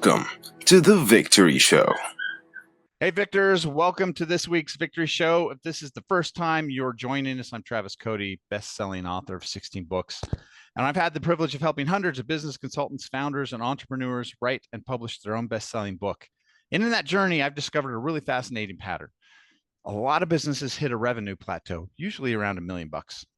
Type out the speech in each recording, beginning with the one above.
Welcome to the Victory Show. Hey, Victors, welcome to this week's Victory Show. If this is the first time you're joining us, I'm Travis Cody, best-selling author of 16 books. And I've had the privilege of helping hundreds of business consultants, founders, and entrepreneurs write and publish their own best-selling book. And in that journey, I've discovered a really fascinating pattern. A lot of businesses hit a revenue plateau, usually around $1 million,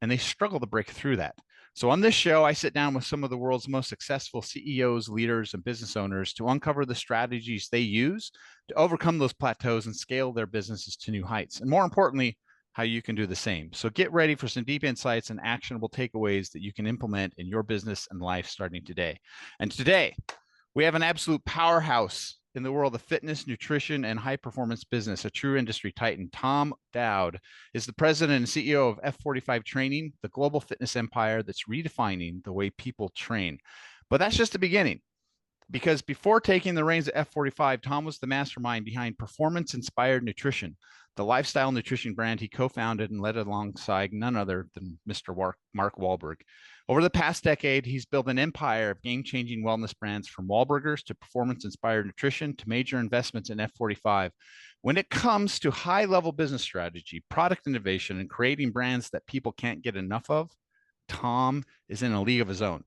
and they struggle to break through that. So on this show, I sit down with some of the world's most successful CEOs, leaders, and business owners to uncover the strategies they use to overcome those plateaus and scale their businesses to new heights. And more importantly, how you can do the same. So get ready for some deep insights and actionable takeaways that you can implement in your business and life starting today. And today, we have an absolute powerhouse in the world of fitness, nutrition, and high performance business, a true industry titan. Tom Dowd is the president and CEO of F45 Training, the global fitness empire that's redefining the way people train. But that's just the beginning, because before taking the reins at F45, Tom was the mastermind behind Performance Inspired Nutrition, the lifestyle nutrition brand he co-founded and led alongside none other than Mr. Mark Wahlberg. Over the past decade, he's built an empire of game-changing wellness brands, from Wahlburgers to performance-inspired nutrition to major investments in F45. When it comes to high-level business strategy, product innovation, and creating brands that people can't get enough of, Tom is in a league of his own.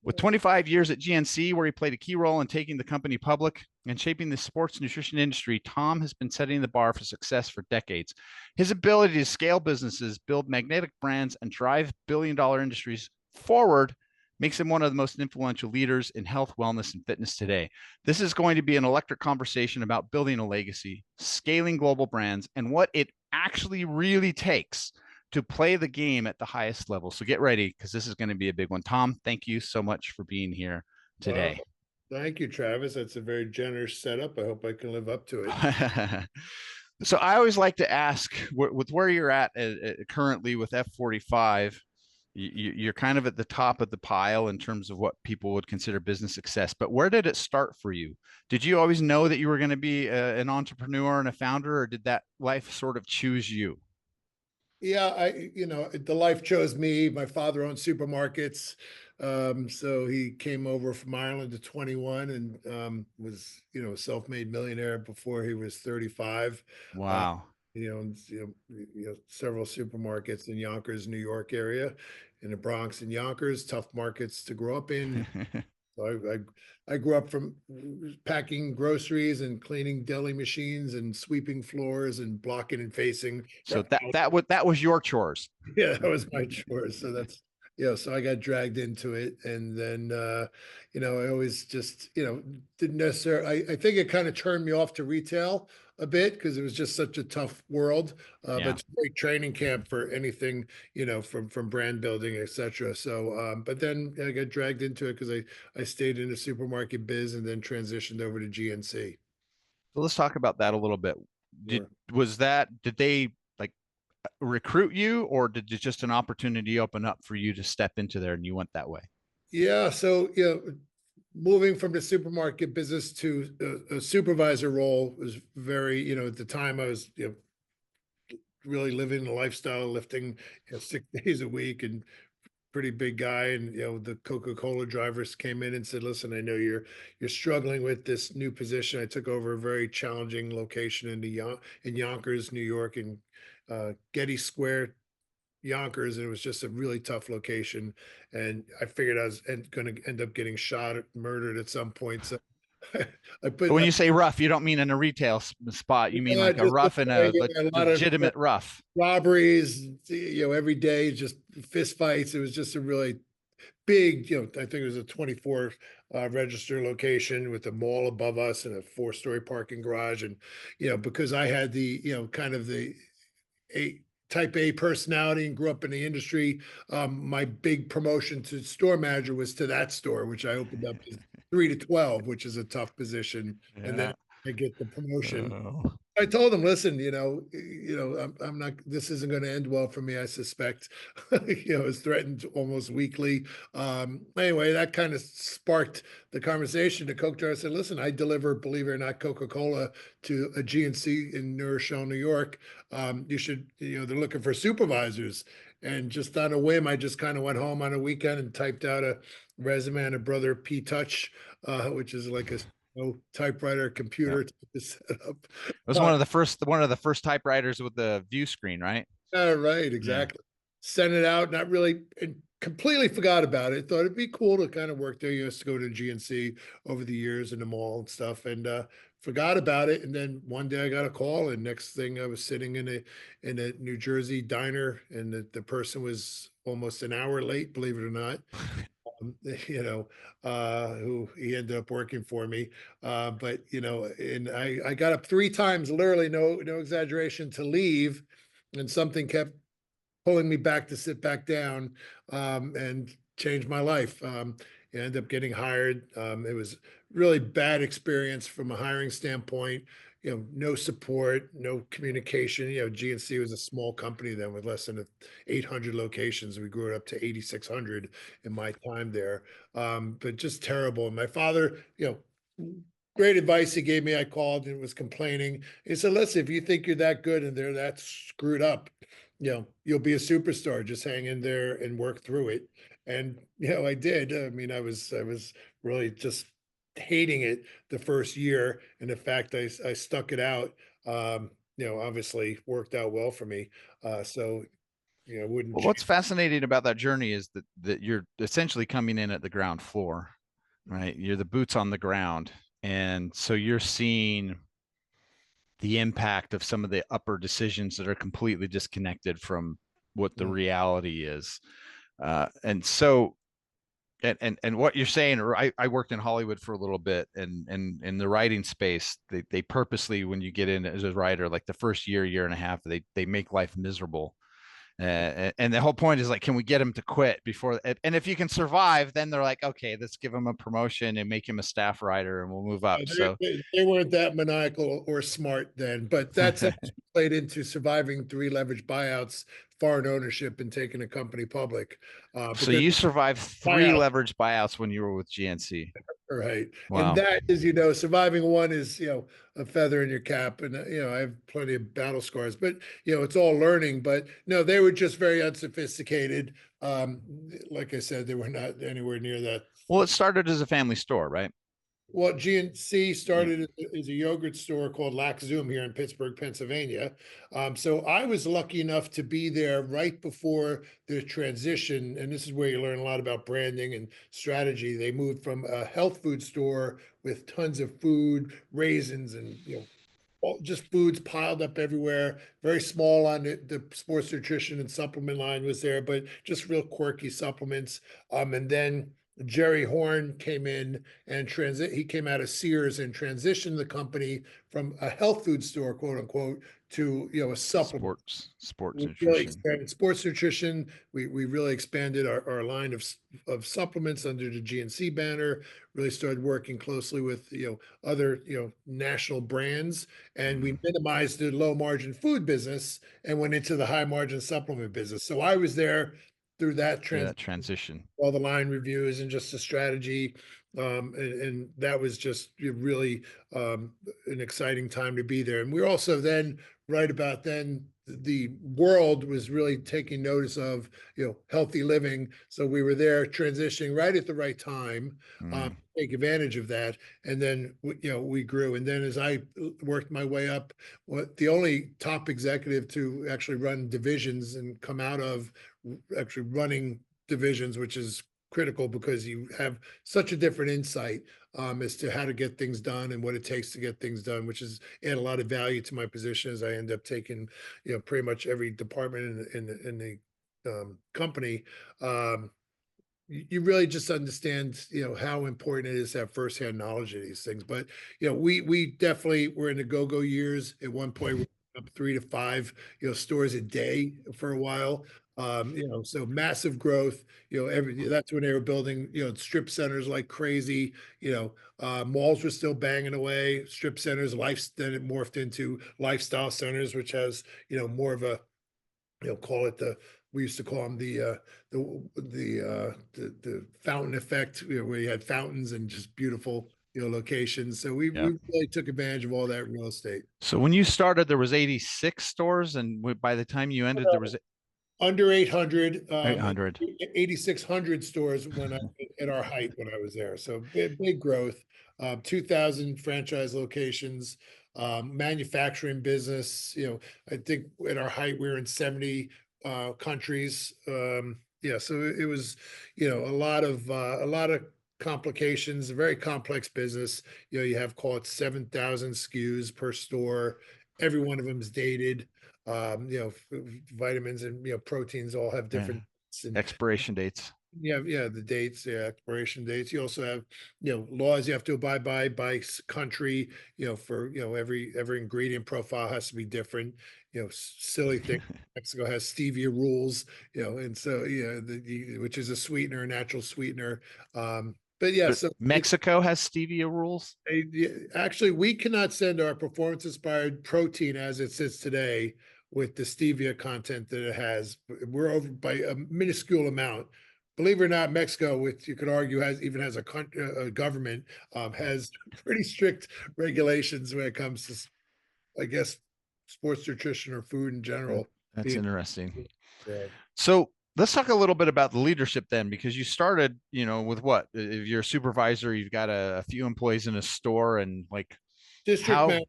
With 25 years at GNC, where he played a key role in taking the company public and shaping the sports nutrition industry, Tom has been setting the bar for success for decades. His ability to scale businesses, build magnetic brands, and drive billion-dollar industries forward makes him one of the most influential leaders in health, wellness, and fitness today. This is going to be an electric conversation about building a legacy, scaling global brands, and what it actually really takes to play the game at the highest level. So get ready, because this is going to be a big one. Tom, thank you so much for being here today. Thank you, Travis. That's a very generous setup. I hope I can live up to it. So I always like to ask, with where you're at currently with F45, you're kind of at the top of the pile in terms of what people would consider business success. But where did it start for you? Did you always know that you were going to be an entrepreneur and a founder, or did that life sort of choose you? Yeah, the life chose me. My father owned supermarkets. So he came over from Ireland at 21 and was, a self-made millionaire before he was 35. Wow. Several supermarkets in Yonkers, New York area, in the Bronx and Yonkers, tough markets to grow up in. So I grew up from packing groceries and cleaning deli machines and sweeping floors and blocking and facing. So that was your chores. Yeah, that was my chores. So that's, so I got dragged into it. And then, I always just, didn't necessarily, I think it kind of turned me off to retail a bit because it was just such a tough world, but it's a great training camp for anything, from brand building, etc. So, but then I got dragged into it because I stayed in the supermarket biz and then transitioned over to GNC. So let's talk about that a little bit. Did they like recruit you, or did it just an opportunity open up for you to step into there and you went that way? Yeah. So, moving from the supermarket business to a supervisor role was very, at the time I was, really living the lifestyle, lifting 6 days a week and pretty big guy. And, the Coca-Cola drivers came in and said, listen, I know you're struggling with this new position. I took over a very challenging location in Yonkers, New York, and Getty Square, Yonkers, and it was just a really tough location. And I figured I was going to end up getting shot or murdered at some point. So when you say rough, you don't mean in a retail spot. You mean like a rough and a legitimate rough. Robberies, every day, just fist fights. It was just a really big, I think it was a 24 register location with a mall above us and a 4-story parking garage. And, because I had the, kind of the type A personality and grew up in the industry, my big promotion to store manager was to that store, which I opened up as 3 to 12, which is a tough position. Yeah. And then I get the promotion. Oh. I told him, listen, I'm not, this isn't going to end well for me, I suspect. It's threatened almost weekly. Anyway, that kind of sparked the conversation to Coke Jar. I said, listen, I deliver, believe it or not, Coca-Cola to a GNC in New Rochelle, New York. You should, they're looking for supervisors. And just on a whim, I just kind of went home on a weekend and typed out a resume on a Brother P Touch, which is like a no typewriter, Yeah. computer to set up. It was one of the first typewriters with the view screen, right? Right, Yeah. exactly. Sent it out, not really, and completely forgot about it. Thought it'd be cool to kind of work there. You used to go to GNC over the years in the mall and stuff, and forgot about it. And then one day I got a call, and next thing I was sitting in a New Jersey diner, and the person was almost an hour late, believe it or not. um, you know, who he ended up working for me. But and I got up three times, literally, no exaggeration, to leave, and something kept pulling me back to sit back down, and change my life. I ended up getting hired. It was really bad experience from a hiring standpoint. No support, no communication. GNC was a small company then with less than 800 locations. We grew it up to 8,600 in my time there. But just terrible. And my father, great advice he gave me. I called and was complaining. He said, "Listen, if you think you're that good and they're that screwed up, you'll be a superstar. Just hang in there and work through it." And I did. I mean, I was really just hating it the first year, and the fact I stuck it out, obviously worked out well for me. So wouldn't Well, change. what's fascinating about that journey is that you're essentially coming in at the ground floor, right? You're the boots on the ground, and so you're seeing the impact of some of the upper decisions that are completely disconnected from what the reality is. And so and what you're saying, or I worked in Hollywood for a little bit, and in the writing space, they purposely, when you get in as a writer, like the first year and a half, they make life miserable. And the whole point is like, can we get him to quit before? And if you can survive, then they're like, okay, let's give him a promotion and make him a staff writer, and we'll move up. So They weren't that maniacal or smart then, but that's actually played into surviving three leveraged buyouts, foreign ownership, and taking a company public. so Because you survived 3 buyout, leveraged buyouts when you were with GNC. right? And Wow. that is, surviving one is, a feather in your cap. And I have plenty of battle scars, but it's all learning. But no, they were just very unsophisticated. Um, like I said, they were not anywhere near that. Well, it started as a family store, right? Well, GNC Yeah. started as a yogurt store called Lax Zoom here in Pittsburgh, Pennsylvania. So I was lucky enough to be there right before the transition. And this is where you learn a lot about branding and strategy. They moved from a health food store with tons of food, raisins, and just foods piled up everywhere. Very small on the sports nutrition and supplement line was there, but just real quirky supplements. And then Jerry Horn came in and he came out of Sears and transitioned the company from a health food store, quote unquote, to a supplement. Sports We really nutrition. expanded sports nutrition. We really expanded our line of supplements under the GNC banner. Really started working closely with other national brands, and we minimized the low margin food business and went into the high margin supplement business. So I was there through that Through that transition. all the line reviews and just the strategy. And that was just really an exciting time to be there. And we're also then, right about then, the world was really taking notice of healthy living. So we were there transitioning right at the right time, take advantage of that. And then we grew. And then as I worked my way up, the only top executive to actually run divisions and come out of actually running divisions, which is critical because you have such a different insight as to how to get things done and what it takes to get things done, which is add a lot of value to my position as I end up taking, pretty much every department in the company. You really just understand, how important it is to have firsthand knowledge of these things. But we definitely were in the go-go years. At one point, we were up 3 to 5, stores a day for a while. So massive growth. That's when they were building, strip centers like crazy. Malls were still banging away. Strip centers, then it morphed into lifestyle centers, which has more of a call it we used to call them the fountain effect, where you had fountains and just beautiful, locations. So we Yeah. really took advantage of all that real estate. So when you started, there was 86 stores, and by the time you ended, there was Under 800, 800. 8,600 stores at our height when I was there. So big growth. 2,000 franchise locations, manufacturing business. I think at our height, we were in 70 countries. Yeah, so it was, a lot of complications, a very complex business. You have, call it 7,000 SKUs per store. Every one of them is dated. Vitamins and proteins all have Yeah. different and Expiration dates. yeah, the dates, yeah, expiration dates. You also have, laws you have to abide by country, for, every ingredient profile has to be different, silly thing. Mexico has stevia rules, and so, which is a sweetener, a natural sweetener. But yeah, so Mexico has stevia rules. actually, we cannot send our performance inspired protein as it sits today with the stevia content that it has. We're over by a minuscule amount. Believe it or not, Mexico, which you could argue has a government, has pretty strict regulations when it comes to, I guess, sports nutrition or food in general. That's interesting. Yeah. So let's talk a little bit about the leadership then, because you started, with what? If you're a supervisor, you've got a few employees in a store, and like District how? manager,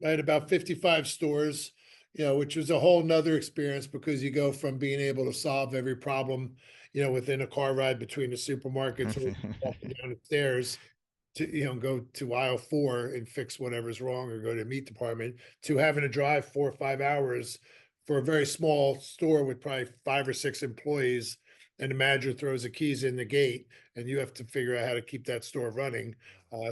I had about 55 stores, which was a whole nother experience because you go from being able to solve every problem, within a car ride between the supermarkets or walking down the stairs to, go to aisle 4 and fix whatever's wrong or go to the meat department, to having to drive 4 or 5 hours for a very small store with probably 5 or 6 employees, and the manager throws the keys in the gate and you have to figure out how to keep that store running.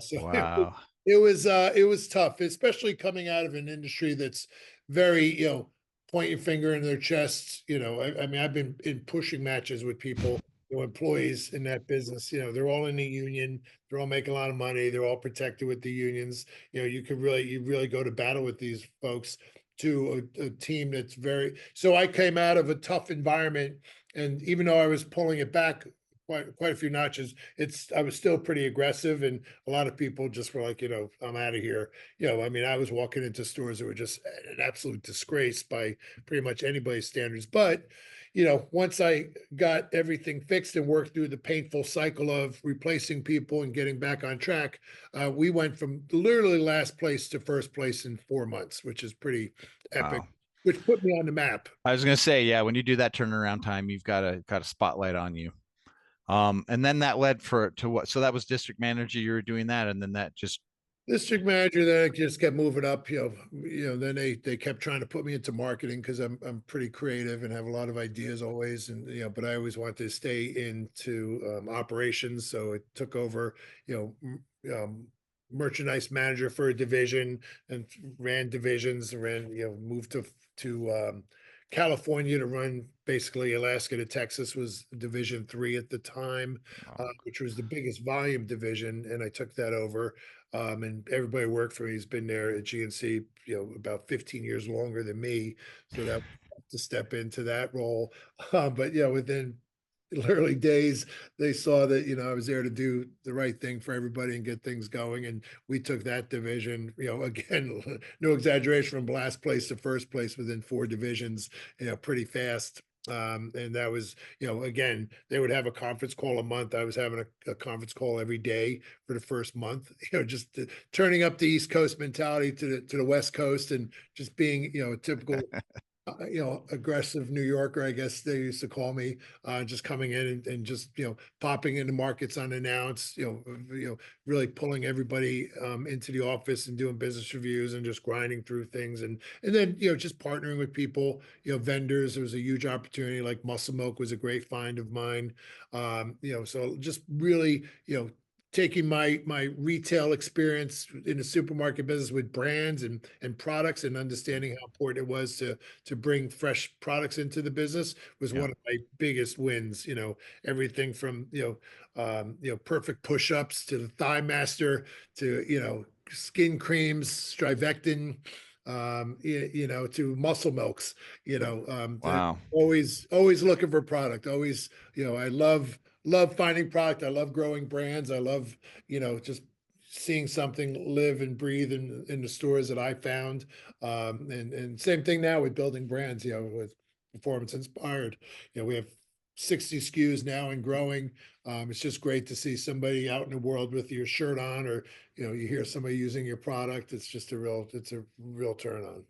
So Wow. it was tough, especially coming out of an industry that's very, point your finger in their chests. I mean, I've been in pushing matches with people, employees in that business. They're all in the union, they're all making a lot of money, they're all protected with the unions. You really go to battle with these folks, to a team that's very. So I came out of a tough environment, and even though I was pulling it back quite a few notches, I was still pretty aggressive, and a lot of people just were like, I'm out of here. I mean, I was walking into stores that were just an absolute disgrace by pretty much anybody's standards. But once I got everything fixed and worked through the painful cycle of replacing people and getting back on track, we went from literally last place to first place in 4 months, which is pretty epic, Wow. which put me on the map. I was gonna say, yeah, when you do that turnaround time, you've got a spotlight on you. And then that led to what? So that was district manager. You were doing that, and then that just. District manager, then I just kept moving up. Then they kept trying to put me into marketing because I'm pretty creative and have a lot of ideas always, and but I always wanted to stay into operations, so it took over, merchandise manager for a division, and ran divisions, moved to California to run basically Alaska to Texas, was Division 3 at the time, which was the biggest volume division, and I took that over. And everybody worked for me has been there at GNC, about 15 years longer than me. So that to step into that role. But within literally days, they saw that, I was there to do the right thing for everybody and get things going. And we took that division, again, no exaggeration, from last place to first place within 4 divisions, pretty fast. And that was, again, they would have a conference call a month. I was having a conference call every day for the first month, just turning up the East Coast mentality to the West Coast, and just being, a typical, aggressive New Yorker, I guess they used to call me, just coming in and just, popping into markets unannounced, really pulling everybody into the office and doing business reviews and just grinding through things. And then, just partnering with people, vendors. There was a huge opportunity, like Muscle Milk was a great find of mine. So just really, taking my retail experience in the supermarket business with brands and products, and understanding how important it was to bring fresh products into the business, was Yeah. one of my biggest wins. Everything from perfect push-ups to the Thigh Master to skin creams, Strivectin, to Muscle Milks. Wow. Always looking for product. Always, I love finding product. I love growing brands. I love, just seeing something live and breathe in the stores that I found. And same thing now with building brands, with Performance Inspired. We have 60 SKUs now and growing. It's just great to see somebody out in the world with your shirt on, or you hear somebody using your product. It's a real turn on.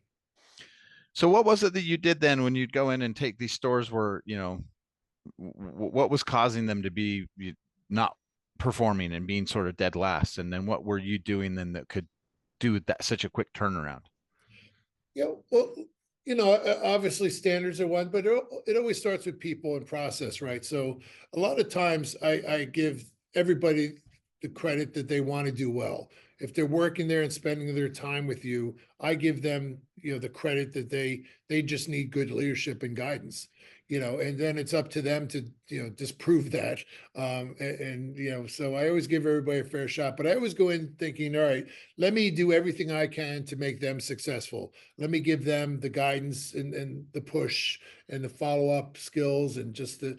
So what was it that you did then when you'd go in and take these stores where, what was causing them to be not performing and being sort of dead last? And then what were you doing then that could do that such a quick turnaround? Yeah, well, obviously standards are one, but it always starts with people and process, right? So a lot of times I give everybody the credit that they want to do well. If they're working there and spending their time with you, I give them, the credit that they just need good leadership and guidance, and then it's up to them to, disprove that. So I always give everybody a fair shot, but I always go in thinking, all right, let me do everything I can to make them successful. Let me give them the guidance and the push and the follow-up skills and just the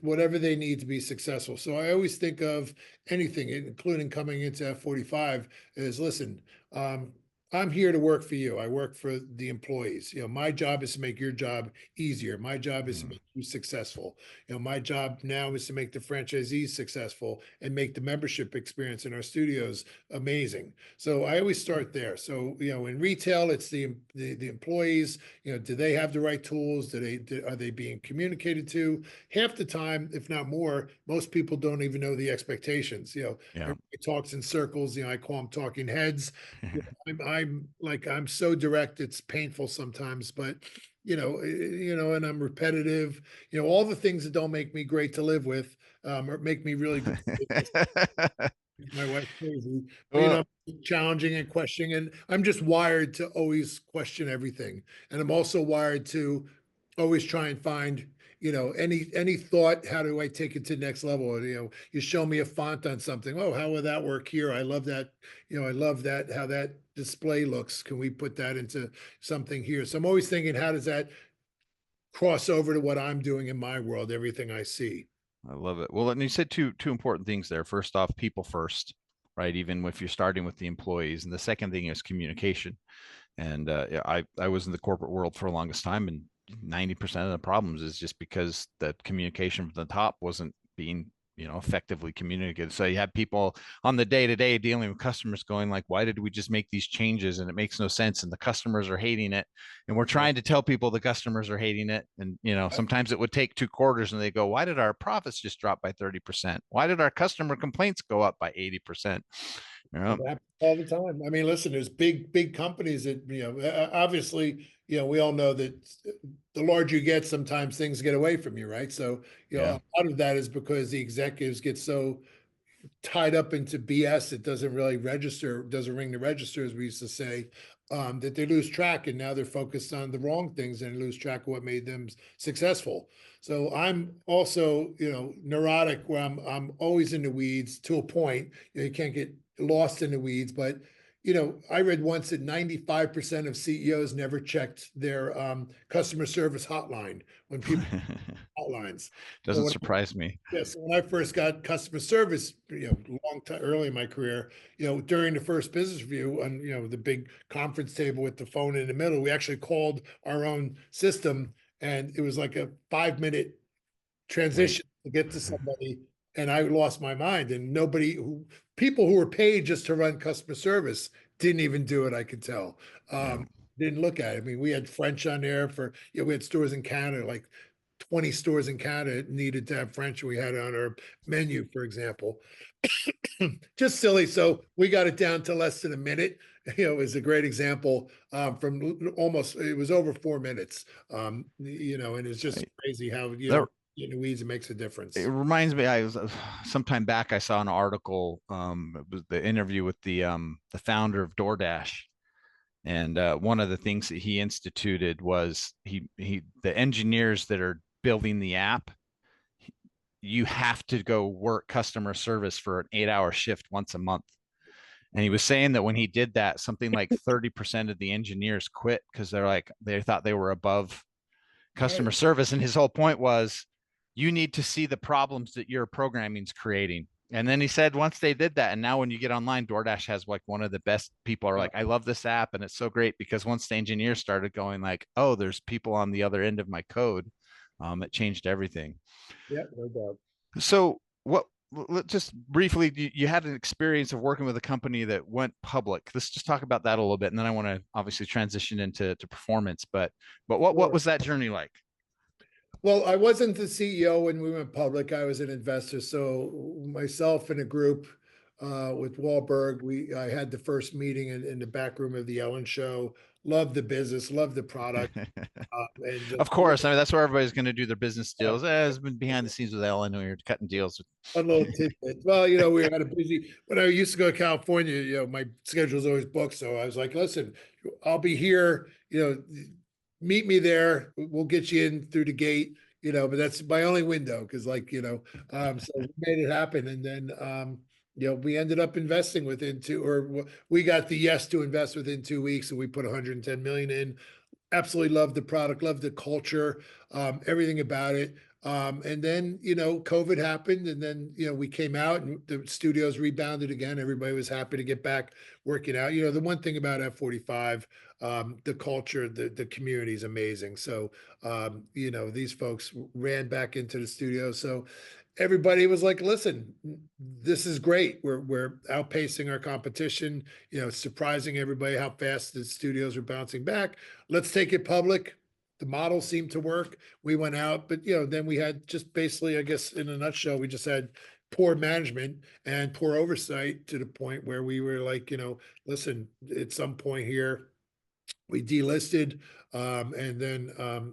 whatever they need to be successful. So I always think of anything, including coming into F45, is listen, I'm here to work for you. I work for the employees. My job is to make your job easier. My job is to make you successful. My job now is to make the franchisees successful and make the membership experience in our studios amazing. So I always start there. So, in retail, it's the employees, do they have the right tools? Are they being communicated to? Half the time, if not more, most people don't even know the expectations. Yeah. Everybody talks in circles. I call them talking heads. I'm so direct, it's painful sometimes, but and I'm repetitive, all the things that don't make me great to live with, or make me really good. My wife's crazy, but Well, challenging and questioning, and I'm just wired to always question everything. And I'm also wired to always try and find, any thought, how do I take it to the next level? Or, you show me a font on something. Oh, how would that work here? I love that. I love that, how that display looks. Can we put that into something here? So I'm always thinking, how does that cross over to what I'm doing in my world, everything I see? I love it. Well, and you said two important things there. First off, people first, right? Even if you're starting with the employees, and the second thing is communication. And yeah, I was in the corporate world for the longest time, and 90% of the problems is just because the communication from the top wasn't being effectively communicated. So you have people on the day-to-day dealing with customers going like, why did we just make these changes and it makes no sense, and the customers are hating it, and we're trying to tell people the customers are hating it, and sometimes it would take 2 quarters and they go, why did our profits just drop by 30%? Why did our customer complaints go up by 80%? It happens all the time. I mean, listen, there's big companies that, obviously, we all know that the larger you get, sometimes things get away from you, right? So, Yeah. a lot of that is because the executives get so tied up into BS, it doesn't really register, doesn't ring the register, as we used to say, that they lose track, and now they're focused on the wrong things and lose track of what made them successful. So I'm also, neurotic, where I'm always in the weeds to a point. You can't get lost in the weeds, but I read once that 95% of CEOs never checked their customer service hotline when people hotlines. So Doesn't surprise me. yes, when I first got customer service, long time early in my career, during the first business review on, the big conference table with the phone in the middle, we actually called our own system, and it was like a 5-minute Right. transition to get to somebody, and I lost my mind. And people who were paid just to run customer service didn't even do it. I could tell. Yeah. Didn't look at it. I mean, we had French on there for, we had stores in Canada, like 20 stores in Canada needed to have French. We had it on our menu, for example. Just silly. So we got it down to less than a minute. Is a great example, from almost, it was over 4 minutes. And it's just Right. crazy how, That in the weeds, it makes a difference. it reminds me. I was sometime back. I saw an article. It was the interview with the founder of DoorDash, and one of the things that he instituted was the engineers that are building the app. You have to go work customer service for an 8-hour shift once a month. And he was saying that when he did that, something like 30% of the engineers quit because they thought they were above customer Right. service. And his whole point was, you need to see the problems that your programming is creating. And then he said, once they did that, and now when you get online, DoorDash has like one of the best people are like, I love this app. And it's so great because once the engineers started going like, oh, there's people on the other end of my code It changed everything. Yeah, no doubt. So just briefly, you had an experience of working with a company that went public. Let's just talk about that a little bit. And then I want to obviously transition into performance, but what Sure. was that journey like? Well, I wasn't the CEO when we went public. I was an investor. So myself and a group with Wahlberg, I had the first meeting in the back room of the Ellen Show. Loved the business, loved the product, and Of just course, I mean that's where everybody's going to do their business yeah, deals. It's been behind the scenes with Ellen, who you're cutting deals. a little tidbit. Well, we had a busy when I used to go to California. My schedule was always booked, so I was like, "Listen, I'll be here. Meet me there. We'll get you in through the gate." But that's my only window because, so we made it happen, and then we ended up investing within we got the yes to invest within 2 weeks, and we put 110 million in. Absolutely loved the product, loved the culture, everything about it. And then, COVID happened, and then, we came out and the studios rebounded again. Everybody was happy to get back working out. The one thing about F45, the culture, the community is amazing. So, these folks ran back into the studio. So everybody was like, listen, this is great. We're outpacing our competition, surprising everybody how fast the studios are bouncing back. Let's take it public. The model seemed to work. We went out, but then we had just basically, I guess, in a nutshell, we just had poor management and poor oversight to the point where we were like, listen, at some point here, we delisted, and then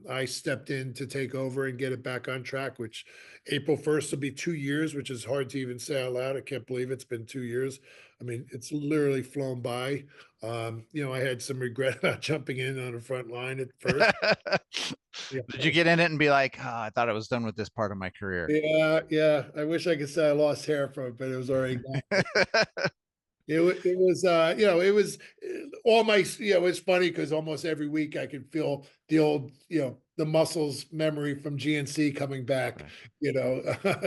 I stepped in to take over and get it back on track, which April 1st will be 2 years, which is hard to even say out loud. I can't believe it's been 2 years. I mean, it's literally flown by. I had some regret about jumping in on the front line at first. Yeah, Did you get in it and be like, oh, I thought I was done with this part of my career? yeah, yeah. I wish I could say I lost hair from it, but it was already gone. It was it was all my it's funny because almost every week I can feel the old the muscles memory from GNC coming back.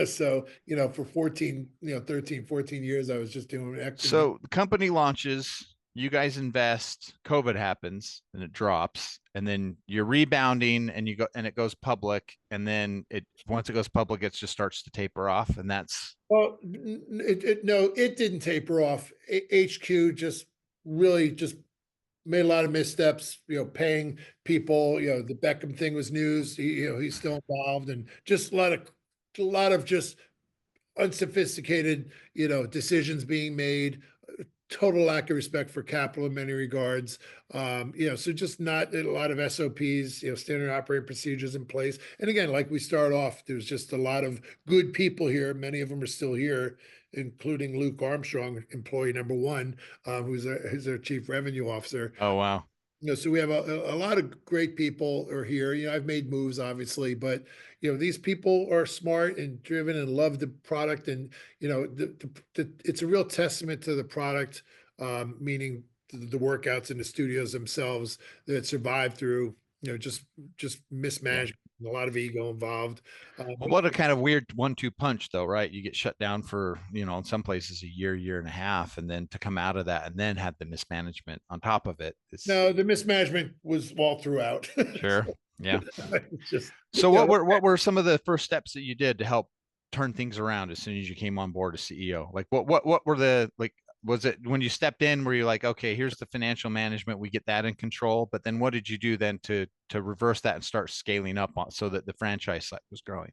So for 14 13 14 years I was just doing active. So the company launches, you guys invest, COVID happens and it drops, and then you're rebounding and it goes public, and then once it goes public, it just starts to taper off, and that's Well, no, it didn't taper off. HQ just really just made a lot of missteps, paying people, the Beckham thing was news. He's still involved, and just a lot of just unsophisticated, decisions being made, total lack of respect for capital in many regards. So just not a lot of SOPs, standard operating procedures in place. And again, like we start off, there's just a lot of good people here. Many of them are still here, including Luke Armstrong, employee number one, who's our chief revenue officer. oh wow. So we have a lot of great people are here. I've made moves, obviously, but these people are smart and driven and love the product, and it's a real testament to the product, meaning the workouts in the studios themselves that survived through just Yeah. mismanagement, and a lot of ego involved. Well, what a kind of weird 1-2 punch though, right? You get shut down for, in some places a year and a half, and then to come out of that and then have the mismanagement on top of it. No, the mismanagement was all throughout. Sure. Yeah. It's just So what were some of the first steps that you did to help turn things around as soon as you came on board as CEO? Like what were the like was it when you stepped in were you like, okay, here's the financial management, we get that in control, but then what did you do then to reverse that and start scaling up so that the franchise site was growing?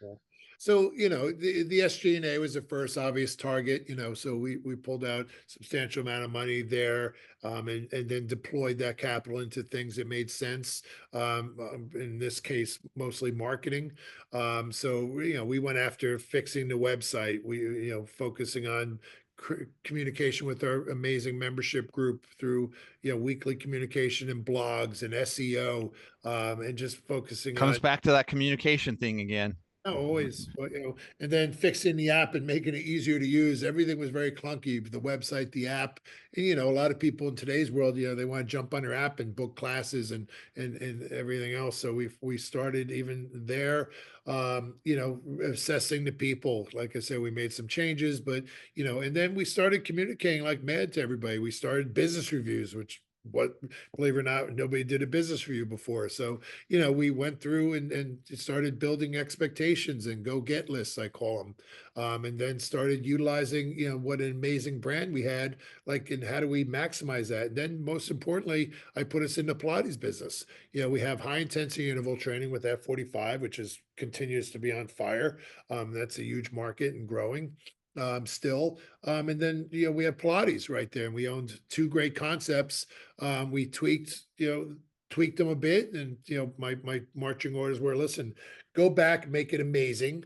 Yeah. So, the SG&A was the first obvious target, so we pulled out substantial amount of money there, and then deployed that capital into things that made sense. In this case, mostly marketing. So, we went after fixing the website. We, focusing on communication with our amazing membership group through, weekly communication and blogs and SEO, and just focusing Comes on back to that communication thing again. no, always, but and then fixing the app and making it easier to use. Everything was very clunky. The website, the app, and a lot of people in today's world, they want to jump on their app and book classes and everything else. So we started even there, assessing the people. Like I said, we made some changes, but and then we started communicating like mad to everybody. We started business reviews, which what, believe it or not, nobody did a business for you before. So, we went through and started building expectations and go get lists, I call them. And then started utilizing, what an amazing brand we had, like, and how do we maximize that? And then most importantly, I put us in the Pilates business. We have high intensity interval training with F45, which continues to be on fire. That's a huge market and growing still. And then, we have Pilates right there, and we owned two great concepts. We tweaked them a bit, and, my marching orders were, listen, go back, make it amazing,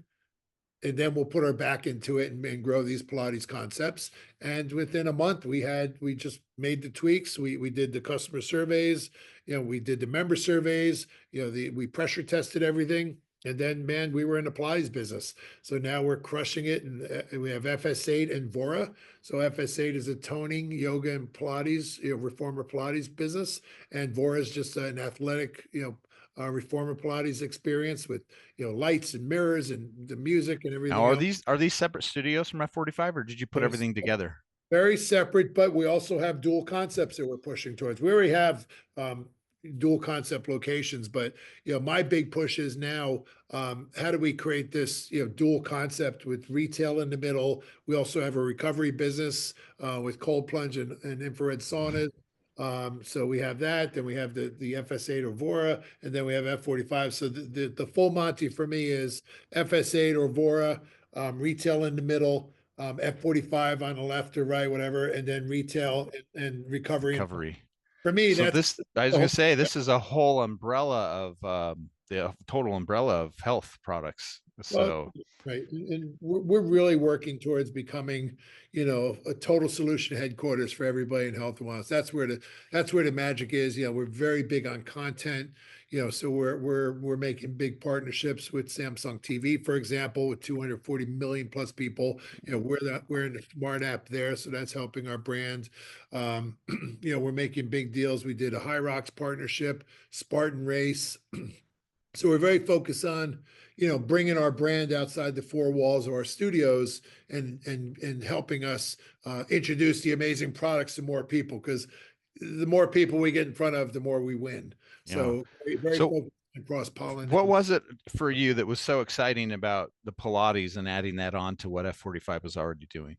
and then we'll put our back into it and grow these Pilates concepts. And within a month, we just made the tweaks. We did the customer surveys, we did the member surveys, we pressure tested everything. And then, man, we were in the Pilates business. So now we're crushing it. And we have FS8 and Vora. So FS8 is a toning, yoga, and Pilates, reformer Pilates business. And Vora is just an athletic, reformer Pilates experience with, lights and mirrors and the music and everything Now, else. are these separate studios from F45, or did you put Yes. everything together? Very separate, but we also have dual concepts that we're pushing towards. We already have dual concept locations, but my big push is now, how do we create this dual concept with retail in the middle? We also have a recovery business with cold plunge and infrared saunas. So we have that. Then we have the FS8 or Vora, and then we have F45. So the full Monty for me is FS8 or Vora, retail in the middle, F45 on the left or right, whatever, and then retail and recovery. Recovery. For me, So that's I was going to say, this is a whole umbrella of the total umbrella of health products. So, right. And we're really working towards becoming, a total solution headquarters for everybody in health and wellness. That's where the magic is. We're very big on content. So we're making big partnerships with Samsung TV, for example, with 240 million plus people. We're in the smart app there, so that's helping our brand. We're making big deals. We did a High Rocks partnership, Spartan Race. So we're very focused on, bringing our brand outside the four walls of our studios and helping us introduce the amazing products to more people, because the more people we get in front of, the more we win. So very So focused on cross-pollination. what was it for you that was so exciting about the Pilates and adding that on to what F45 was already doing?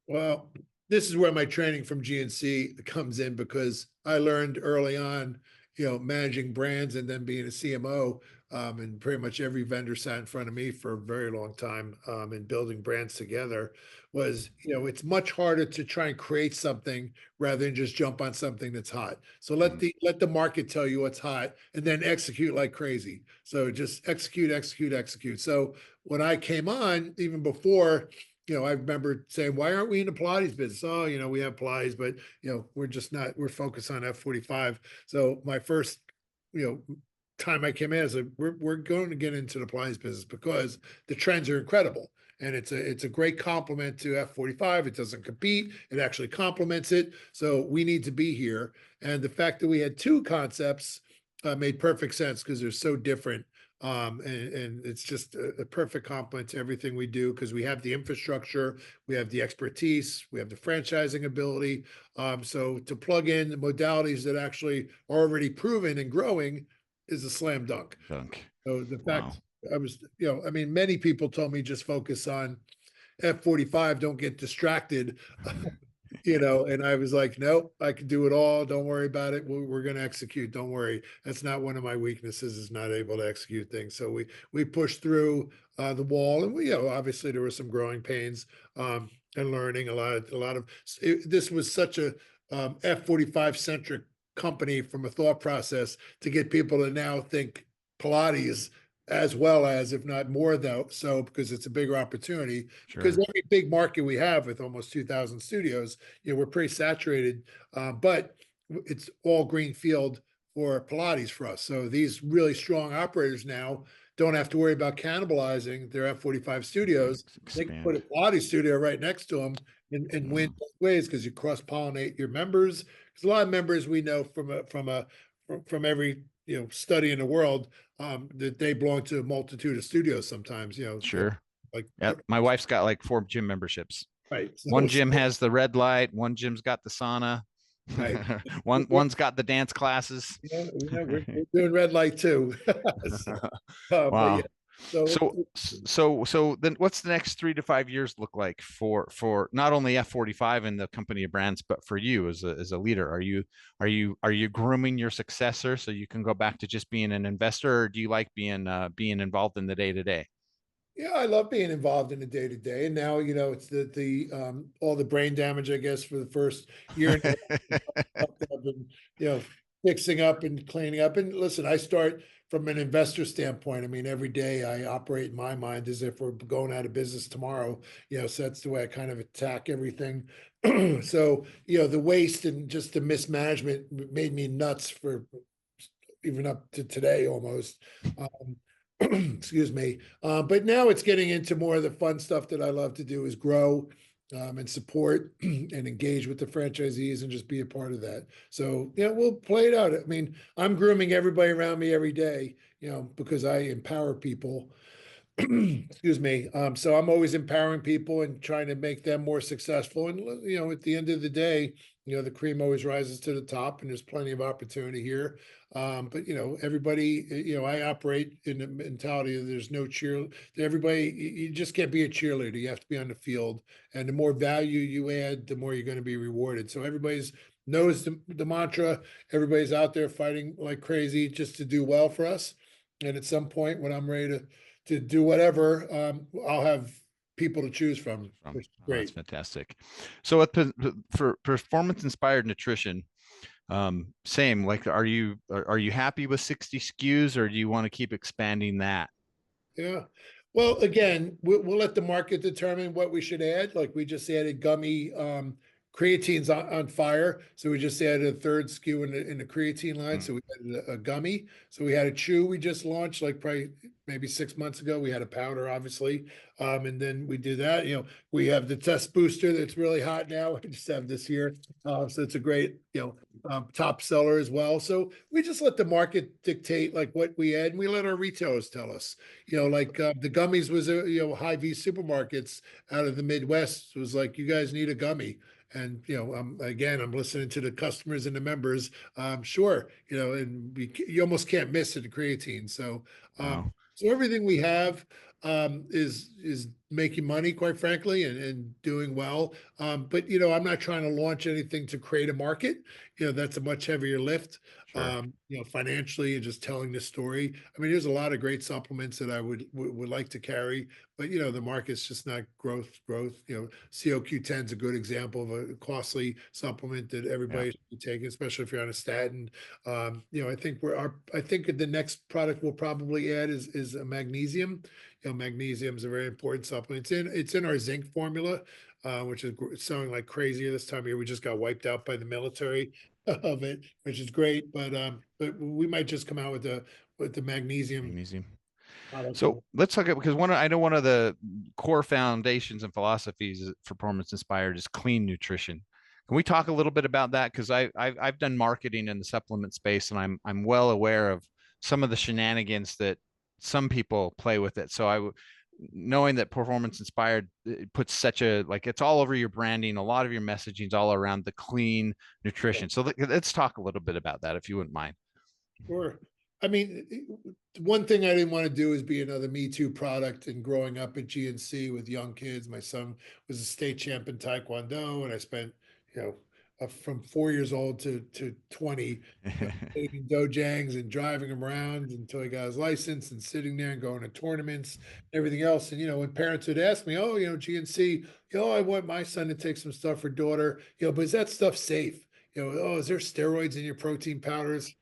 Well, this is where my training from GNC comes in, because I learned early on, managing brands and then being a CMO, and pretty much every vendor sat in front of me for a very long time, and building brands together was, it's much harder to try and create something rather than just jump on something that's hot. So let the market tell you what's hot and then execute like crazy. So just execute. So when I came on, even before, I remember saying, why aren't we in the Pilates business? Oh, we have Pilates, but, we're just not, we're focused on F45. So my first, time I came in, I said, we're going to get into the Pilates business because the trends are incredible. And it's a great complement to F45. It doesn't compete. It actually complements it. So we need to be here. And the fact that we had two concepts made perfect sense, because they're so different. And it's just a perfect complement to everything we do, because we have the infrastructure, we have the expertise, we have the franchising ability. So to plug in the modalities that actually are already proven and growing is a slam dunk. So the fact I was, many people told me just focus on F45, don't get distracted. And I was like, nope, I can do it all. Don't worry about it. We're going to execute. Don't worry. That's not one of my weaknesses, is not able to execute things. So we pushed through the wall, and obviously there were some growing pains, and learning a lot of this was such a F45 centric company from a thought process to get people to now think Pilates, as well as, if not more though, so because it's a bigger opportunity. Sure. Because every big market we have with almost 2,000 studios, we're pretty saturated, but it's all green field for Pilates for us. So these really strong operators now don't have to worry about cannibalizing their F45 studios. They can put a Pilates studio right next to them and win both ways, because you cross-pollinate your members. Because a lot of members we know from every study in the world, that they belong to a multitude of studios sometimes, Sure. Like, my wife's got like 4 gym memberships. Right. One gym has the red light, one gym's got the sauna. Right. One's got the dance classes. We're doing red light too. So, but yeah, Wow. so So then what's the next 3 to 5 years look like for not only F45 and the company of brands, but for you as a leader? Are you grooming your successor so you can go back to just being an investor, or do you like being involved in the day to day? yeah, I love being involved in the day to day. And now, it's the all the brain damage, I guess, for the first year and a half I've been, fixing up and cleaning up. And listen, I start from an investor standpoint. I mean, every day I operate in my mind as if we're going out of business tomorrow. So that's the way I kind of attack everything. So, the waste and just the mismanagement made me nuts for even up to today almost. Um, excuse me. But now it's getting into more of the fun stuff that I love to do is grow and support and engage with the franchisees and just be a part of that. So, we'll play it out. I mean, I'm grooming everybody around me every day, because I empower people. Excuse me. So I'm always empowering people and trying to make them more successful. And at the end of the day, the cream always rises to the top, and there's plenty of opportunity here. But everybody, I operate in the mentality that there's no cheer. Everybody, you just can't be a cheerleader. You have to be on the field, and the more value you add, the more you're going to be rewarded. So everybody's knows the mantra. Everybody's out there fighting like crazy just to do well for us. And at some point, when I'm ready to do whatever, I'll have people to choose from, which is That's great. fantastic. So for performance inspired nutrition, same, like, are you happy with 60 SKUs, or do you want to keep expanding that? Yeah. Well, again, we'll let the market determine what we should add. Like we just added gummy creatine's on fire. So we just added a third SKU in the creatine line. Mm. So we added a gummy. So we had a chew we just launched like probably maybe 6 months ago. We had a powder, obviously. And then we do that. We have the test booster that's really hot now. I just have this here. So it's a great, top seller as well. So we just let the market dictate like what we add, and we let our retailers tell us. Like the gummies was a Hy-Vee supermarkets out of the Midwest was like, you guys need a gummy. And again, I'm listening to the customers and the members. Sure, and you almost can't miss it, the creatine. So, Wow. so everything we have is making money, quite frankly, and doing well. But I'm not trying to launch anything to create a market. That's a much heavier lift. Sure. Financially and just telling the story. I mean, there's a lot of great supplements that I would like to carry, but the market's just not growth. COQ10 is a good example of a costly supplement that Yeah. everybody should be taking, especially if you're on a statin. I think the next product we'll probably add is a magnesium. Magnesium is a very important supplement. It's in our zinc formula, which is selling like crazy this time of year. We just got wiped out by the military of it, which is great. But we might just come out with the magnesium Magnesium. product. So let's talk about, because I know one of the core foundations and philosophies for performance inspired is clean nutrition. Can we talk a little bit about that? Because I've done marketing in the supplement space, and I'm well aware of some of the shenanigans that some people play with it. So knowing that performance inspired, it puts such a, like, it's all over your branding, a lot of your messaging is all around the clean nutrition. So let's talk a little bit about that, if you wouldn't mind. Sure. I mean, one thing I didn't want to do is be another Me Too product. And growing up at GNC with young kids, my son was a state champ in Taekwondo, and I spent, from 4 years old to 20, taking dojangs and driving him around until he got his license and sitting there and going to tournaments, everything else. And when parents would ask me, "Oh, GNC, I want my son to take some stuff for daughter, but is that stuff safe? Oh, is there steroids in your protein powders?"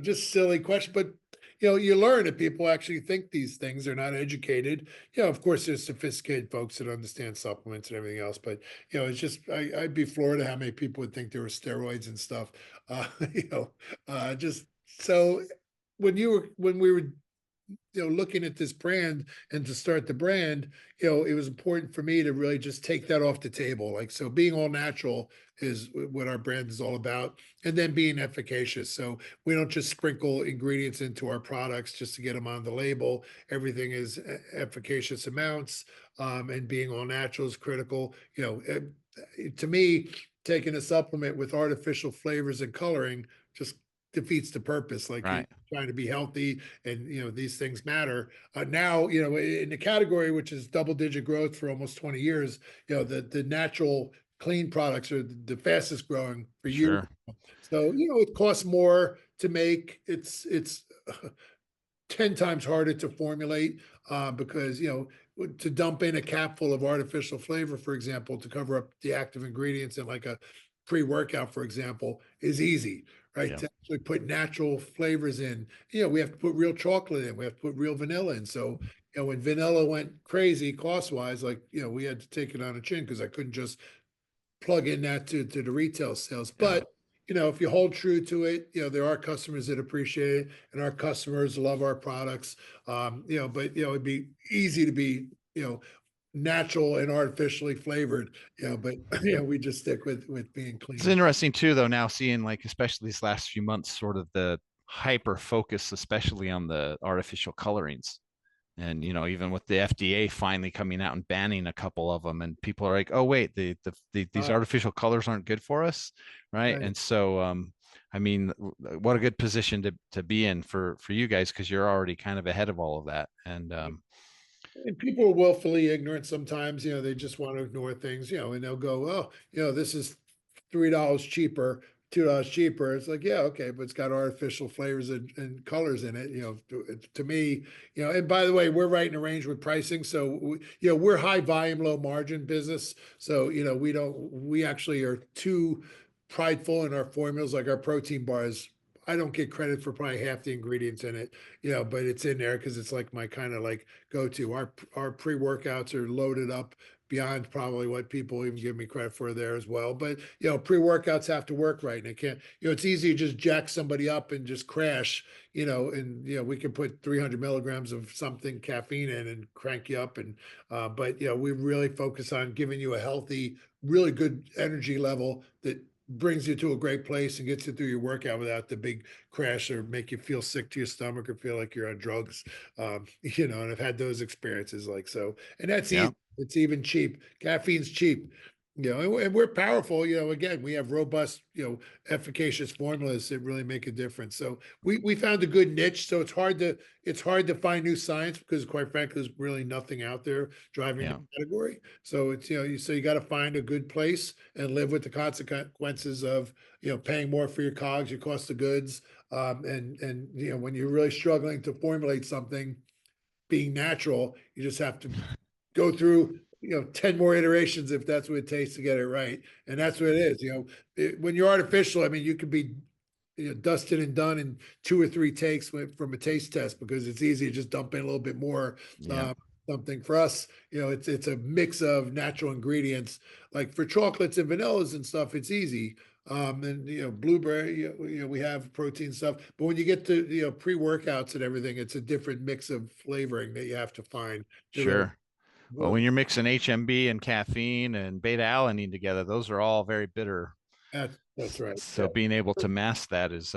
Just silly question, but you learn that people actually think these things. They're not educated. Of course, there's sophisticated folks that understand supplements and everything else, but it's just I'd be floored at how many people would think there were steroids and stuff. Just so when we were looking at this brand and to start the brand, it was important for me to really just take that off the table. Like, so being all natural is what our brand is all about. And then being efficacious. So we don't just sprinkle ingredients into our products just to get them on the label. Everything is efficacious amounts. And being all natural is critical. To me, taking a supplement with artificial flavors and coloring just defeats the purpose. Like you're Right. trying to be healthy, and these things matter. Now, in the category which is double-digit growth for almost 20 years, the natural clean products are the fastest growing for years. Sure. So, it costs more to make. It's 10 times harder to formulate, because, to dump in a cap full of artificial flavor, for example, to cover up the active ingredients in like a pre-workout, for example, is easy, right? Yeah. To actually put natural flavors in, we have to put real chocolate in, we have to put real vanilla in. So, when vanilla went crazy cost wise, like, we had to take it on a chin because I couldn't just plug in that to the retail sales. Yeah. But if you hold true to it, there are customers that appreciate it, and our customers love our products. But it'd be easy to be natural and artificially flavored. But we just stick with being It's clean. interesting too, though, now seeing, like, especially these last few months, sort of the hyper focus, especially on the artificial colorings. And, even with the FDA finally coming out and banning a couple of them, and people are like, oh, wait, these Uh, artificial colors aren't good for us. Right. right. And so, I mean, what a good position to be in for you guys, because you're already kind of ahead of all of that. And And people are willfully ignorant sometimes, they just want to ignore things, and they'll go, oh, this is $3 cheaper, $2 cheaper. It's like, yeah, okay, but it's got artificial flavors and colors in it. To me, and by the way, we're right in a range with pricing. So, we're high volume, low margin business. So, we actually are too prideful in our formulas, like our protein bars. I don't get credit for probably half the ingredients in it, but it's in there because it's like my kind of like go to. Our pre-workouts are loaded up beyond probably what people even give me credit for there as well. But pre-workouts have to work right, and it can't. It's easy to just jack somebody up and just crash. And we can put 300 milligrams of something caffeine in and crank you up. And but we really focus on giving you a healthy, really good energy level that brings you to a great place and gets you through your workout without the big crash or make you feel sick to your stomach or feel like you're on drugs. And I've had those experiences, like, so, and that's yeah, easy. It's even cheap. Caffeine's cheap. And we're powerful. Again, we have robust, efficacious formulas that really make a difference. So we found a good niche. So it's hard to find new science because, quite frankly, there's really nothing out there driving yeah, the category. So it's you got to find a good place and live with the consequences of paying more for your COGS, your cost of goods, and when you're really struggling to formulate something being natural, you just have to go through 10 more iterations if that's what it takes to get it right. And that's what it is. When you're artificial, I mean, you could be dusted and done in 2 or 3 takes from a taste test because it's easy to just dump in a little bit more. yeah, Something for us, it's a mix of natural ingredients. Like for chocolates and vanillas and stuff, it's easy. And blueberry, we have protein stuff. But when you get to pre-workouts and everything, it's a different mix of flavoring that you have to find to really. sure. Well, when you're mixing HMB and caffeine and beta alanine together, those are all very bitter. That's right. So being able to mask that is,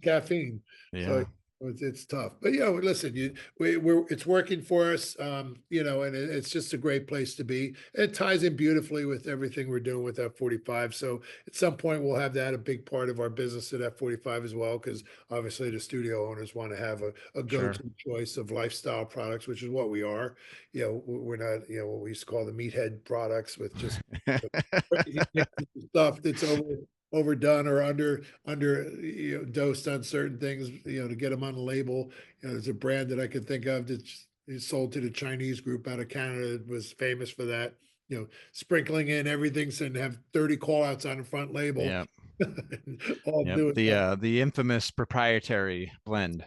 Caffeine. So yeah, it's tough. But listen, we're it's working for us. And it's just a great place to be. It ties in beautifully with everything we're doing with F45. So at some point we'll have that a big part of our business at F45 as well, because obviously the studio owners want to have a sure. go-to choice of lifestyle products, which is what we are. We're not what we used to call the meathead products with just crazy stuff that's overdone or under dosed on certain things, to get them on the label. There's a brand that I could think of that's sold to the Chinese group out of Canada that was famous for that, sprinkling in everything and have 30 call outs on the front label. Yeah. All Yep. doing The infamous proprietary blend.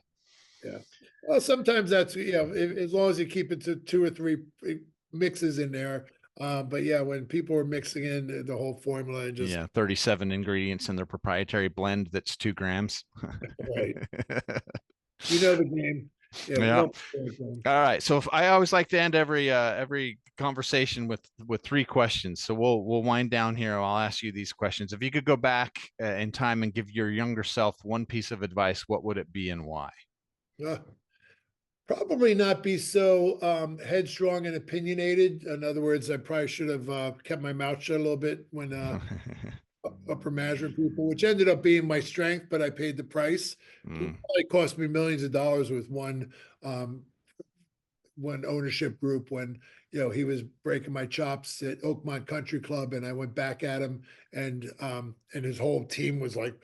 yeah. Well, sometimes that's as long as you keep it to 2 or 3 mixes in there. But yeah, when people are mixing in the whole formula and just Yeah, 37 ingredients in their proprietary blend that's 2 grams. right, the game. Yeah, we Yeah. don't play the game. All right. So if I always like to end every conversation with 3 questions. So we'll wind down here. I'll ask you these questions. If you could go back in time and give your younger self one piece of advice, what would it be and why? Uh, Probably not be so headstrong and opinionated. In other words, I probably should have kept my mouth shut a little bit when upper management people, which ended up being my strength, but I paid the price. It probably cost me millions of dollars with one ownership group when he was breaking my chops at Oakmont Country Club, and I went back at him, and his whole team was like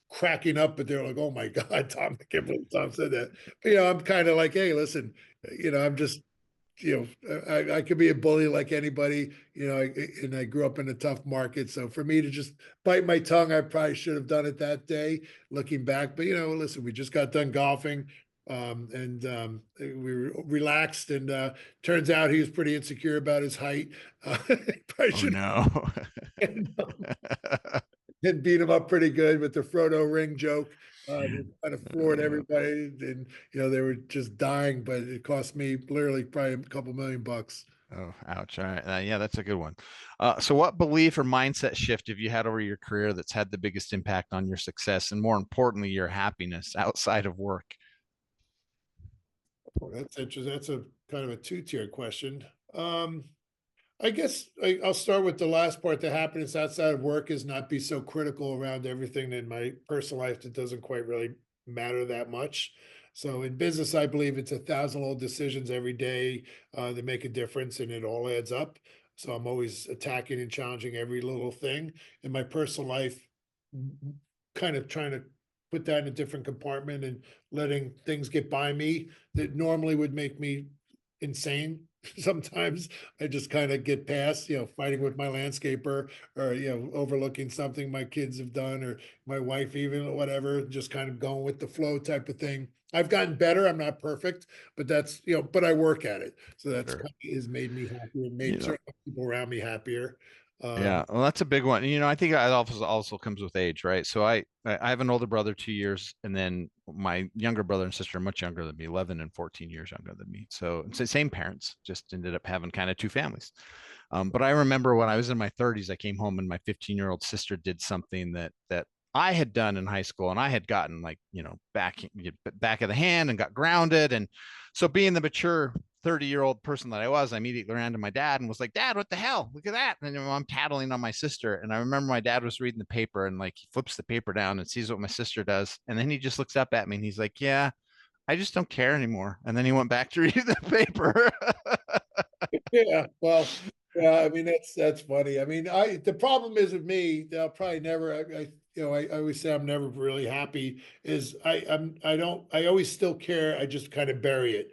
cracking up, but they're like, "Oh my God, Tom!" I can't believe Tom said that. But I'm kind of like, "Hey, listen, I'm just." I could be a bully like anybody, and I grew up in a tough market. So for me to just bite my tongue, I probably should have done it that day, looking back. But listen, we just got done golfing, and we were relaxed. And turns out he was pretty insecure about his height. Probably Oh should no. and beat him up pretty good with the Frodo ring joke. Kind of floored everybody, and they were just dying. But it cost me literally probably a couple $1,000,000. Oh, ouch. All right. Yeah, that's a good one. So what belief or mindset shift have you had over your career that's had the biggest impact on your success and more importantly, your happiness outside of work? Oh, that's interesting. That's a kind of a two-tier question. I guess I'll start with the last part. The happiness outside of work is not be so critical around everything in my personal life that doesn't quite really matter that much. So in business, I believe it's 1,000 little decisions every day that make a difference, and it all adds up. So I'm always attacking and challenging every little thing. In my personal life, kind of trying to put that in a different compartment and letting things get by me that normally would make me insane. Sometimes I just kind of get past, fighting with my landscaper, or, overlooking something my kids have done, or my wife, even, or whatever, just kind of going with the flow type of thing. I've gotten better. I'm not perfect, but but I work at it. So that's Sure. kind of has made me happier and You made know, certain people around me happier. yeah, well, that's a big one. I think it also comes with age, right? So I have an older brother, 2 years, and then my younger brother and sister are much younger than me, 11 and 14 years younger than me. So it's the same parents, just ended up having kind of two families. But I remember when I was in my 30s, I came home and my 15-year-old sister did something that I had done in high school, and I had gotten like, back of the hand and got grounded. And so being the mature 30-year-old person that I was, I immediately ran to my dad and was like, "Dad, what the hell? Look at that." And I'm tattling on my sister. And I remember my dad was reading the paper, and like he flips the paper down and sees what my sister does. And then he just looks up at me and he's like, "Yeah, I just don't care anymore." And then he went back to read the paper. Yeah, well, yeah, I mean, that's funny. I mean, the problem is with me, I'll probably never, I always say I'm never really happy, is I always still care. I just kind of bury it,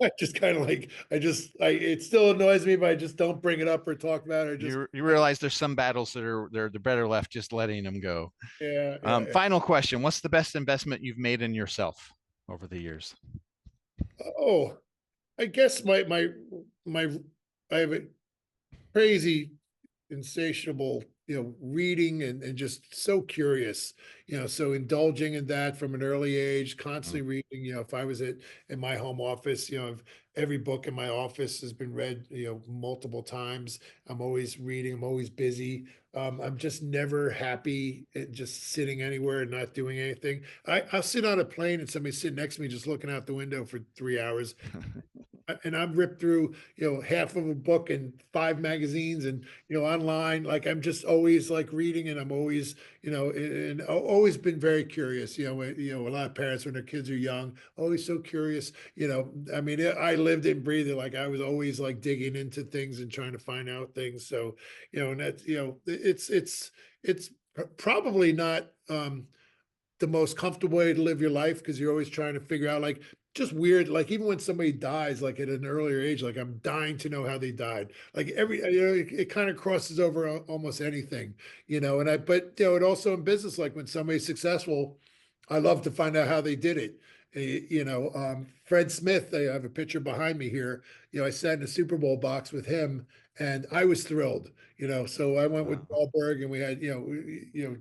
I just kind of like, it still annoys me, but I just don't bring it up or talk about it. Or just, You realize there's some battles that they're better left just letting them go. yeah, yeah. Final question: what's the best investment you've made in yourself over the years? Oh, I guess my, I have a crazy insatiable, reading, and just so curious, so indulging in that from an early age, constantly reading. If I was in my home office, every book in my office has been read, multiple times. I'm always reading, I'm always busy. I'm just never happy just sitting anywhere and not doing anything. I'll sit on a plane and somebody sitting next to me just looking out the window for 3 hours, and I've ripped through, half of a book and 5 magazines, and online. Like I'm just always like reading, and I'm always, and always been very curious. A lot of parents when their kids are young, always so curious. I mean, I lived it and breathed it. Like I was always like digging into things and trying to find out things. So, and that's, it's probably not. The most comfortable way to live your life, because you're always trying to figure out, like, just weird, like even when somebody dies, like at an earlier age, like I'm dying to know how they died. Like it kind of crosses over almost anything, and but it also in business, like when somebody's successful, I love to find out how they did it. Fred Smith, I have a picture behind me here. I sat in a Super Bowl box with him, and I was thrilled. So I went with Wahlberg, and we had,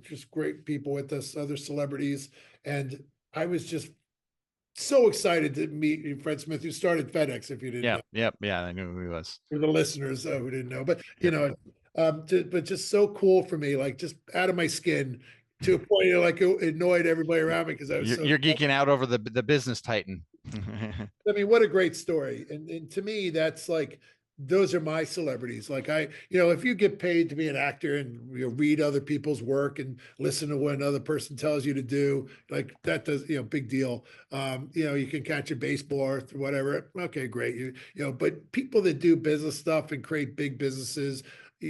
just great people with us, other celebrities. And I was just so excited to meet Fred Smith, who started FedEx, if you didn't know, Yeah, I knew who he was. for the listeners who didn't know. But, Yep. but just so cool for me, like just out of my skin, to a point, like it annoyed everybody around me because I was so. You're geeking out over the business titan. I mean, what a great story. And to me, that's like, those are my celebrities. Like if you get paid to be an actor and read other people's work and listen to what another person tells you to do, like that does, big deal. You can catch a baseball or whatever. Okay, great. But people that do business stuff and create big businesses, I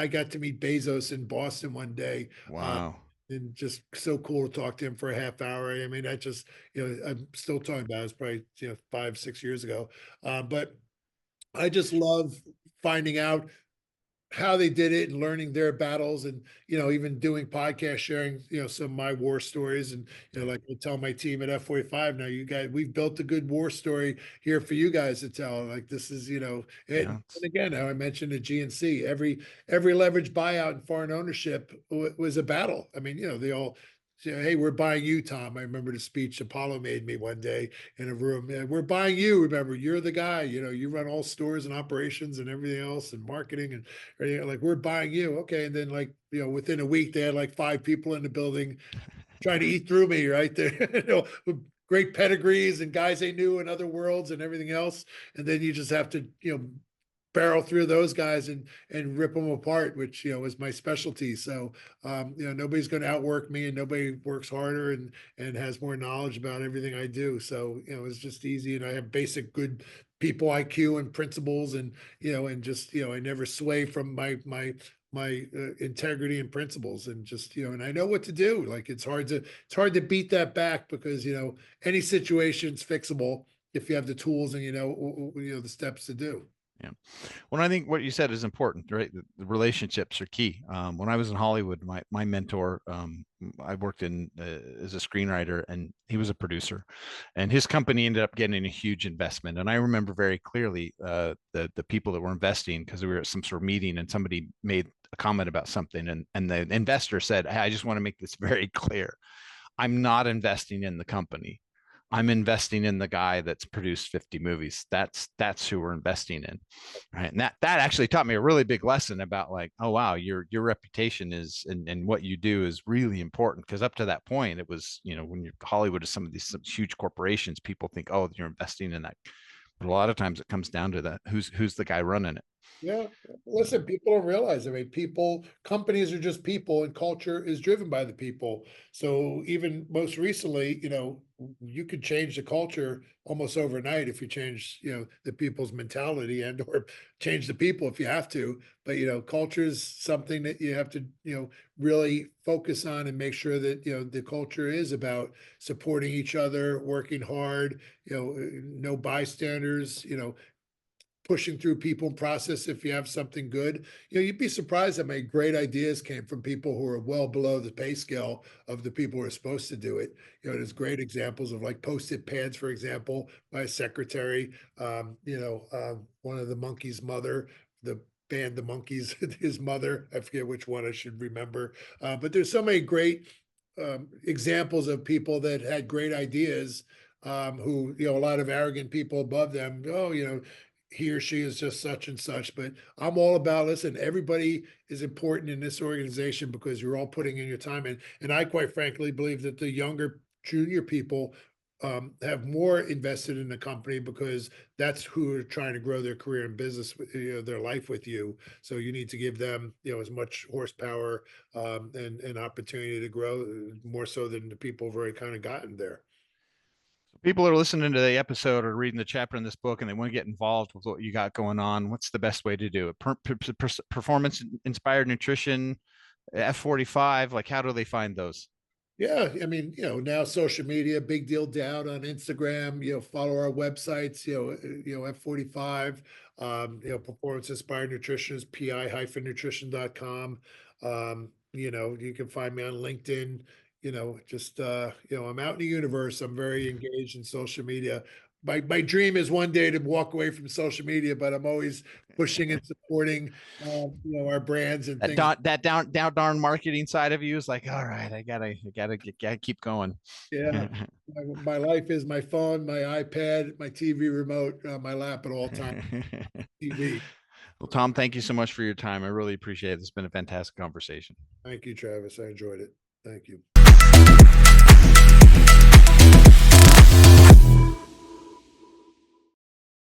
got to meet Bezos in Boston one day. Wow. And just so cool to talk to him for a half hour. I mean, that just, I'm still talking about it. It's probably, 5, 6 years ago. But I just love finding out how they did it and learning their battles and even doing podcast sharing some of my war stories and like I tell my team at F45 now, you guys, we've built a good war story here for you guys to tell. Like this is and again, how I mentioned the GNC, every leverage buyout and foreign ownership was a battle. I mean, they all say, hey, we're buying you, Tom. I remember the speech Apollo made me one day in a room. We're buying you. Remember, you're the guy. You run all stores and operations and everything else and marketing and like we're buying you. Okay, and then like within a week they had like 5 people in the building trying to eat through me right there. With great pedigrees and guys they knew in other worlds and everything else. And then you just have to barrel through those guys and rip them apart, which is my specialty. So nobody's going to outwork me, and nobody works harder and has more knowledge about everything I do. So it's just easy, and I have basic good people IQ and principles, and and just I never sway from my integrity and principles, and just and I know what to do. Like it's hard to beat that back, because any situation's fixable if you have the tools and the steps to do. Yeah. Well, I think what you said is important, right? The relationships are key. When I was in Hollywood, my mentor, I worked in as a screenwriter, and he was a producer, and his company ended up getting a huge investment. And I remember very clearly the people that were investing, because we were at some sort of meeting and somebody made a comment about something, and the investor said, hey, I just want to make this very clear. I'm not investing in the company. I'm investing in the guy that's produced 50 movies. That's who we're investing in, right? And that actually taught me a really big lesson about like, oh wow, your reputation is and what you do is really important. Because up to that point, it was when you're Hollywood is some of these huge corporations, people think, oh, you're investing in that, but a lot of times it comes down to that who's the guy running it. Yeah, listen, people don't realize. I mean, companies are just people, and culture is driven by the people. So even most recently, you could change the culture almost overnight if you change, the people's mentality or change the people if you have to. But culture is something that you have to, really focus on and make sure that the culture is about supporting each other, working hard, no bystanders, pushing through people and process. If you have something good, you'd be surprised how many great ideas came from people who are well below the pay scale of the people who are supposed to do it. There's great examples of like post-it pads, for example, by a secretary. One of the Monkeys' mother, the band The Monkeys, his mother, I forget which one, I should remember. But there's so many great examples of people that had great ideas, who, a lot of arrogant people above them, oh, he or she is just such and such. But I'm all about, listen, everybody is important in this organization because you're all putting in your time in. And I quite frankly believe that the younger junior people have more invested in the company, because that's who are trying to grow their career and business with their life with you. So you need to give them as much horsepower and opportunity to grow, more so than the people who've already kind of gotten there. People are listening to the episode or reading the chapter in this book, and they want to get involved with what you got going on. What's the best way to do it? Performance inspired nutrition, F45, like how do they find those? Yeah, I mean, now social media, big deal Dowd on Instagram, follow our websites, F45, Performance Inspired Nutrition is pi-nutrition.com. You can find me on LinkedIn, just, I'm out in the universe. I'm very engaged in social media. My dream is one day to walk away from social media, but I'm always pushing and supporting, our brands and things. That down darn marketing side of you is like, all right, I gotta keep going. Yeah, my life is my phone, my iPad, my TV remote on my lap at all times. TV. Well, Tom, thank you so much for your time. I really appreciate it. It's been a fantastic conversation. Thank you, Travis. I enjoyed it. Thank you.